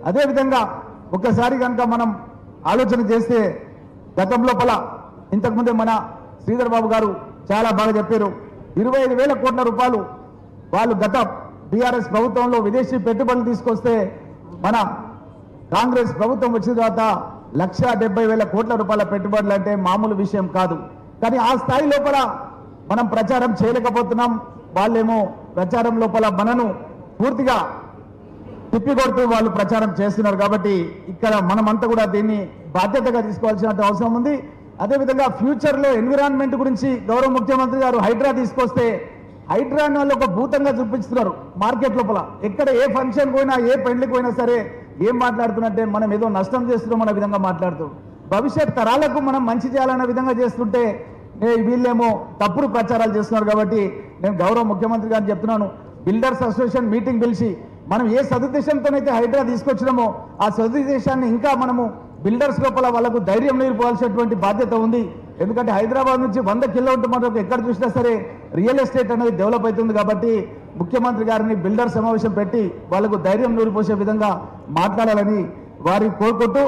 అదేవిధంగా ఒక్కసారి కనుక మనం ఆలోచన చేస్తే గతం లోపల ఇంతకుముందే మన శ్రీధర్ బాబు గారు చాలా బాగా చెప్పారు. 25,000 కోట్ల రూపాయలు వాళ్ళు గత టీఆర్ఎస్ ప్రభుత్వంలో విదేశీ పెట్టుబడులు తీసుకొస్తే మన కాంగ్రెస్ ప్రభుత్వం వచ్చిన తర్వాత 1,70,000 కోట్ల రూపాయల పెట్టుబడులు అంటే మామూలు విషయం కాదు. కానీ ఆ స్థాయి లోపల మనం ప్రచారం చేయలేకపోతున్నాం. వాళ్ళేమో ప్రచారం లోపల మనను పూర్తిగా తిప్పికొడుతూ వాళ్ళు ప్రచారం చేస్తున్నారు. కాబట్టి ఇక్కడ మనమంతా కూడా దీన్ని బాధ్యతగా తీసుకోవాల్సిన అవసరం ఉంది. అదేవిధంగా ఫ్యూచర్లో ఎన్విరాన్మెంట్ గురించి గౌరవ ముఖ్యమంత్రి గారు హైడ్రా తీసుకొస్తే హైడ్రాని వాళ్ళు ఒక భూతంగా చూపిస్తున్నారు మార్కెట్ లోపల. ఎక్కడ ఏ ఫంక్షన్ పోయినా ఏ పెళ్లికి పోయినా సరే ఏం మాట్లాడుతున్నట్టే మనం ఏదో నష్టం చేస్తున్నాం అనే విధంగా మాట్లాడుతూ భవిష్యత్ తరాలకు మనం మంచి చేయాలనే విధంగా చేస్తుంటే వీళ్ళేమో తప్పుడు ప్రచారాలు చేస్తున్నారు. కాబట్టి నేను గౌరవ ముఖ్యమంత్రి గారిని చెప్తున్నాను, బిల్డర్స్ అసోసియేషన్ మీటింగ్ పిలిచి మనం ఏ సదుద్దేశంతోనైతే హైడ్రా తీసుకొచ్చినామో ఆ సదుద్దేశాన్ని ఇంకా మనము బిల్డర్స్ లోపల వాళ్ళకు ధైర్యం నిలిపోవాల్సినటువంటి బాధ్యత ఉంది. ఎందుకంటే హైదరాబాద్ నుంచి 100 కిలోమీటర్ మనకు ఎక్కడ చూసినా సరే రియల్ ఎస్టేట్ అనేది డెవలప్ అవుతుంది. కాబట్టి ముఖ్యమంత్రి గారిని బిల్డర్ సమావేశం పెట్టి వాళ్ళకు ధైర్యం నూరిపోసే విధంగా మాట్లాడాలని వారిని కోరుకుంటూ